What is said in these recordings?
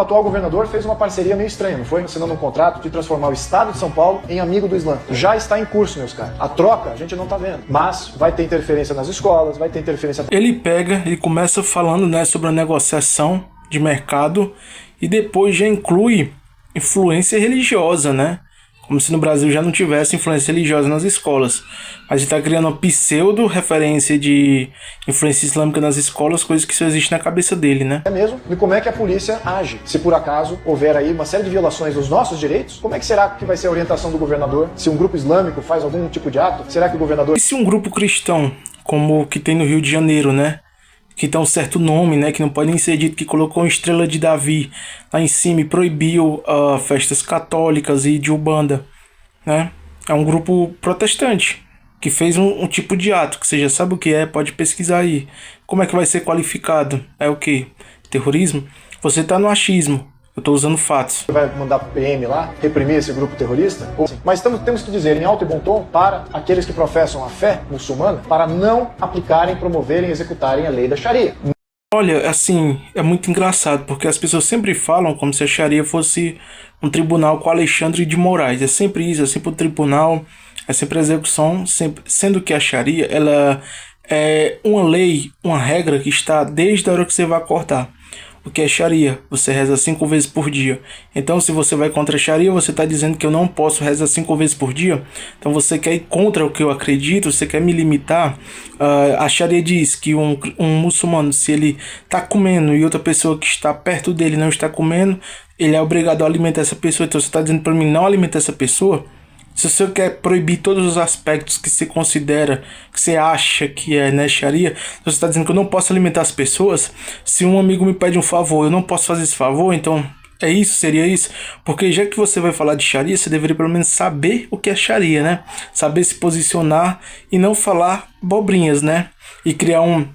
O atual governador fez uma parceria meio estranha, não foi? Assinando um contrato de transformar o estado de São Paulo em amigo do Islã. Já está em curso, meus caras. A troca a gente não tá vendo, mas vai ter interferência nas escolas, vai ter interferência... Ele começa falando, né, sobre a negociação de mercado e depois já inclui influência religiosa, né? Como se no Brasil já não tivesse influência religiosa nas escolas. A gente está criando uma pseudo-referência de influência islâmica nas escolas, coisa que só existe na cabeça dele, né? É mesmo? E como é que a polícia age? Se por acaso houver aí uma série de violações dos nossos direitos, como é que será que vai ser a orientação do governador? Se um grupo islâmico faz algum tipo de ato, será que o governador... E se um grupo cristão, como o que tem no Rio de Janeiro, né? Que tem um certo nome, né, que não pode nem ser dito, que colocou uma estrela de Davi lá em cima e proibiu festas católicas e de Umbanda, né? É um grupo protestante que fez um tipo de ato, que você já sabe o que é, pode pesquisar aí. Como é que vai ser qualificado? É o quê? Terrorismo? Você tá no achismo. Eu tô usando fatos. Vai mandar PM lá, reprimir esse grupo terrorista? Mas temos que dizer em alto e bom tom para aqueles que professam a fé muçulmana para não aplicarem, promoverem e executarem a lei da Sharia. Olha, assim, é muito engraçado, porque as pessoas sempre falam como se a Sharia fosse um tribunal com Alexandre de Moraes. É sempre isso, é sempre o tribunal, é sempre a execução, sempre, sendo que a Sharia, ela é uma lei, uma regra que está desde a hora que você vai acordar. O que é Sharia? Você reza 5 vezes por dia. Então, se você vai contra a Sharia, você está dizendo que eu não posso rezar 5 vezes por dia? Então, você quer ir contra o que eu acredito? Você quer me limitar? A Sharia diz que um muçulmano, se ele está comendo e outra pessoa que está perto dele não está comendo, ele é obrigado a alimentar essa pessoa. Então, você está dizendo para mim não alimentar essa pessoa? Se você quer proibir todos os aspectos que você considera, que você acha que é, né, Sharia, você está dizendo que eu não posso alimentar as pessoas. Se um amigo me pede um favor, eu não posso fazer esse favor, então é isso, seria isso. Porque já que você vai falar de Sharia, você deveria pelo menos saber o que é Sharia, né? Saber se posicionar e não falar bobrinhas, né? E criar um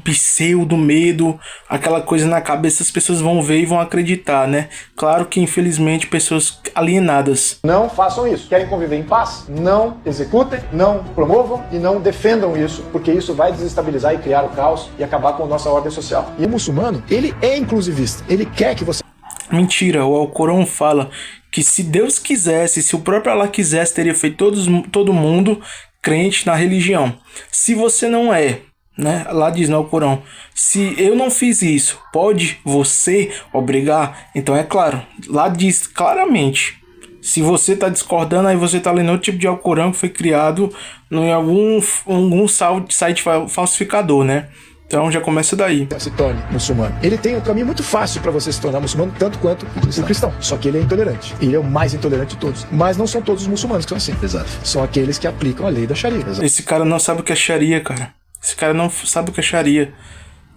pseudo medo, aquela coisa na cabeça, as pessoas vão ver e vão acreditar, né? Claro que infelizmente pessoas alienadas. Não façam isso. Querem conviver em paz? Não executem, não promovam e não defendam isso, porque isso vai desestabilizar e criar o caos e acabar com a nossa ordem social. E o muçulmano, ele é inclusivista. Ele quer que você... Mentira, o Alcorão fala que se Deus quisesse, se o próprio Allah quisesse, teria feito todo mundo crente na religião. Se você não é, né? Lá diz no Alcorão, se eu não fiz isso, pode você obrigar? Então é claro, lá diz claramente, se você está discordando, aí você está lendo outro tipo de Alcorão que foi criado em algum site falsificador, né? Então já começa daí. Se torne muçulmano. Ele tem um caminho muito fácil para você se tornar muçulmano, tanto quanto o cristão. Só que ele é intolerante. Ele é o mais intolerante de todos. Mas não são todos os muçulmanos que são assim. Exato. São aqueles que aplicam a lei da Sharia. Exato. Esse cara não sabe o que é Sharia, cara. Esse cara não sabe o que é Sharia.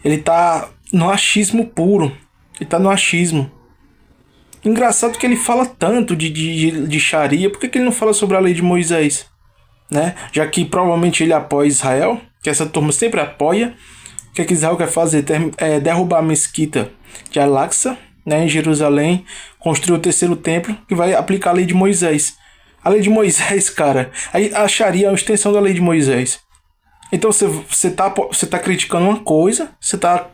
Ele tá no achismo puro. Ele tá no achismo. Engraçado que ele fala tanto de Sharia. Por que ele não fala sobre a lei de Moisés? Né? Já que provavelmente ele apoia Israel, que essa turma sempre apoia. O que Israel quer fazer? Derrubar a mesquita de Al-Aqsa, né, em Jerusalém, construir o terceiro templo e vai aplicar a lei de Moisés. A lei de Moisés, cara, a Sharia é uma extensão da lei de Moisés. Então você tá criticando uma coisa, você tá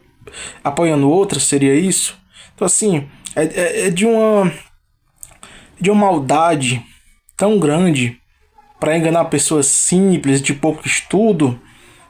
apoiando outra, seria isso? Então assim, é de uma maldade tão grande para enganar pessoas simples, de pouco estudo,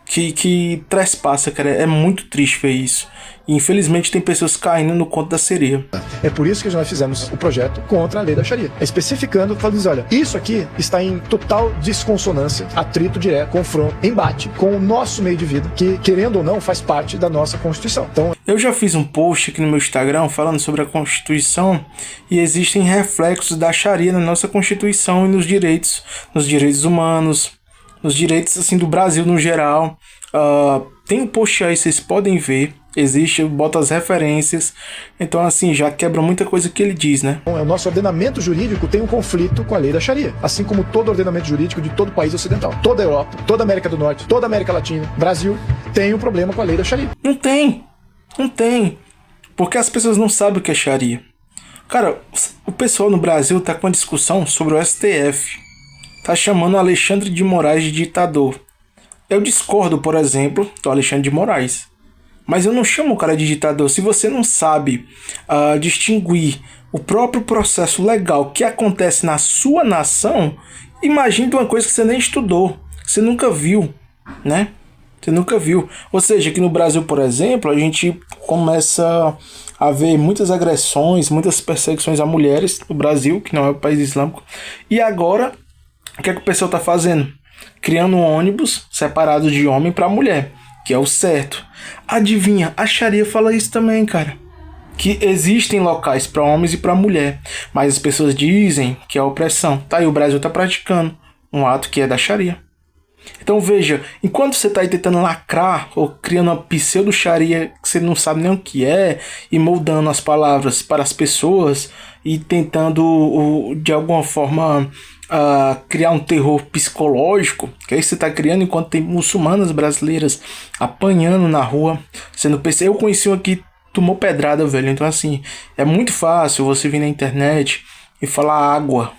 que trespassa, cara. É muito triste ver isso. E infelizmente tem pessoas caindo no conto da sereia. É por isso que nós fizemos o projeto contra a lei da Sharia. Especificando, falando, olha, isso aqui está em total desconsonância, atrito direto, confronto, embate com o nosso meio de vida, que, querendo ou não, faz parte da nossa Constituição. Então, eu já fiz um post aqui no meu Instagram falando sobre a Constituição e existem reflexos da Sharia na nossa Constituição e nos direitos humanos, nos direitos assim do Brasil no geral. Tem um post aí, vocês podem ver. Existe, bota as referências. Então assim, já quebra muita coisa que ele diz, né? O nosso ordenamento jurídico tem um conflito com a lei da Sharia, assim como todo ordenamento jurídico de todo país ocidental. Toda a Europa, toda a América do Norte, toda a América Latina, Brasil, tem um problema com a lei da Sharia. Não tem. Porque as pessoas não sabem o que é Sharia. Cara, o pessoal no Brasil tá com uma discussão sobre o STF. Tá chamando o Alexandre de Moraes de ditador. Eu discordo, por exemplo, do Alexandre de Moraes. Mas eu não chamo o cara de ditador. Se você não sabe distinguir o próprio processo legal que acontece na sua nação, imagine uma coisa que você nem estudou, que você nunca viu, né? Você nunca viu. Ou seja, aqui no Brasil, por exemplo, a gente começa a ver muitas agressões, muitas perseguições a mulheres no Brasil, que não é o país islâmico. E agora, o que é que o pessoal está fazendo? Criando um ônibus separado de homem para mulher, que é o certo. Adivinha, a Sharia fala isso também, cara. Que existem locais para homens e para mulher, mas as pessoas dizem que é opressão. Tá aí, o Brasil está praticando um ato que é da Sharia. Então veja, enquanto você está aí tentando lacrar ou criando uma pseudo-Sharia que você não sabe nem o que é, e moldando as palavras para as pessoas e tentando de alguma forma criar um terror psicológico, que aí você está criando enquanto tem muçulmanas brasileiras apanhando na rua, sendo PC. Eu conheci um aqui, tomou pedrada, velho. Então assim, é muito fácil você vir na internet e falar água,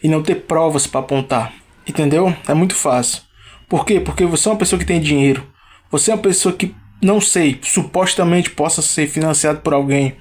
e não ter provas para apontar. Entendeu? É muito fácil. Por quê? Porque você é uma pessoa que tem dinheiro. Você é uma pessoa que, não sei, supostamente possa ser financiado por alguém.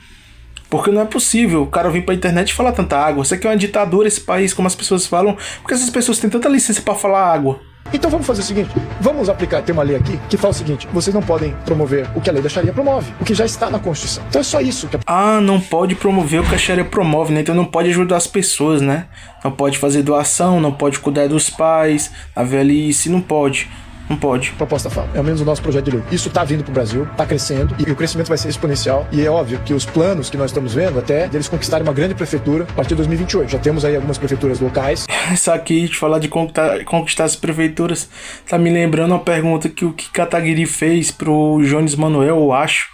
Porque não é possível o cara vir pra internet e falar tanta água. Isso aqui é uma ditadura, esse país, como as pessoas falam. Porque essas pessoas têm tanta licença para falar água. Então vamos fazer o seguinte, vamos aplicar, tem uma lei aqui que fala o seguinte, vocês não podem promover o que a lei da Sharia promove, o que já está na Constituição. Então é só isso que não pode promover o que a Sharia promove, né? Então não pode ajudar as pessoas, né? Não pode fazer doação, não pode cuidar dos pais, a velhice, não pode. Não pode. Proposta fala. É ao menos o nosso projeto de lei. Isso está vindo para o Brasil, está crescendo e o crescimento vai ser exponencial. E é óbvio que os planos que nós estamos vendo até deles conquistarem uma grande prefeitura a partir de 2028. Já temos aí algumas prefeituras locais. Isso aqui, de falar de conquistar as prefeituras, tá me lembrando uma pergunta que o Kim Kataguiri fez pro Jones Manuel, eu acho.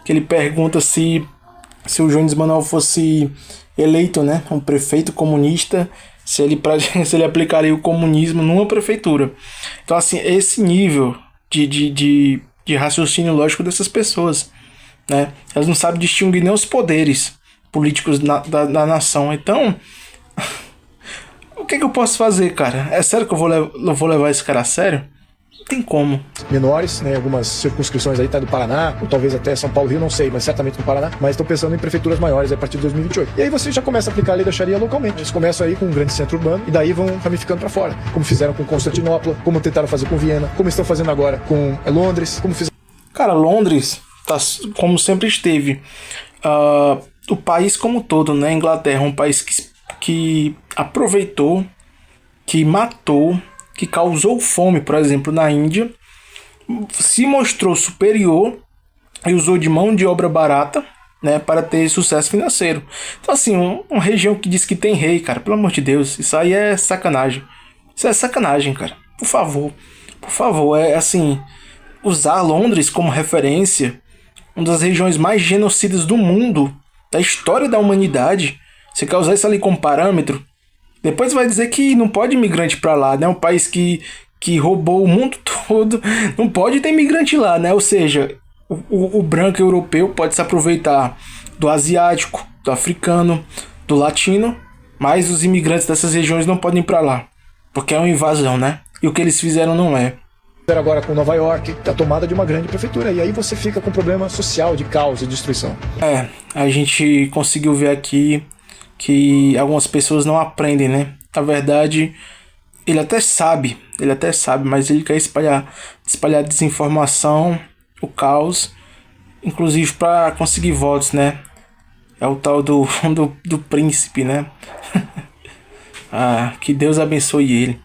Que ele pergunta se o Jones Manuel fosse eleito, né, um prefeito comunista, se ele aplicaria o comunismo numa prefeitura. Então, assim, esse nível de raciocínio lógico dessas pessoas, né? Elas não sabem distinguir nem os poderes políticos da nação. Então, o que eu posso fazer, cara? É sério que eu vou levar esse cara a sério? Não tem como. Menores, né? Algumas circunscrições aí, tá do Paraná, ou talvez até São Paulo, Rio, não sei, mas certamente no Paraná. Mas estão pensando em prefeituras maiores a partir de 2028. E aí você já começa a aplicar a lei da Sharia localmente. Eles começam aí com um grande centro urbano e daí vão ramificando para fora. Como fizeram com Constantinopla, como tentaram fazer com Viena, como estão fazendo agora com Londres, como fizeram... Cara, Londres tá como sempre esteve. O país como todo, né? Inglaterra, um país que aproveitou, que matou, que causou fome, por exemplo, na Índia, se mostrou superior e usou de mão de obra barata, né, para ter sucesso financeiro. Então, assim, uma região que diz que tem rei, cara, pelo amor de Deus, isso aí é sacanagem. Isso é sacanagem, cara. Por favor, é assim, usar Londres como referência, uma das regiões mais genocidas do mundo, da história da humanidade. Você quer usar isso ali como parâmetro? Depois vai dizer que não pode imigrante para lá, né? Um país que roubou o mundo todo, não pode ter imigrante lá, né? Ou seja, o branco europeu pode se aproveitar do asiático, do africano, do latino, mas os imigrantes dessas regiões não podem ir para lá, porque é uma invasão, né? E o que eles fizeram não é. Agora com Nova York, a tomada de uma grande prefeitura, e aí você fica com um problema social de caos e destruição. A gente conseguiu ver aqui que algumas pessoas não aprendem, né? Na verdade, ele até sabe, mas ele quer espalhar desinformação, o caos, inclusive para conseguir votos, né? É o tal do príncipe, né? Que Deus abençoe ele.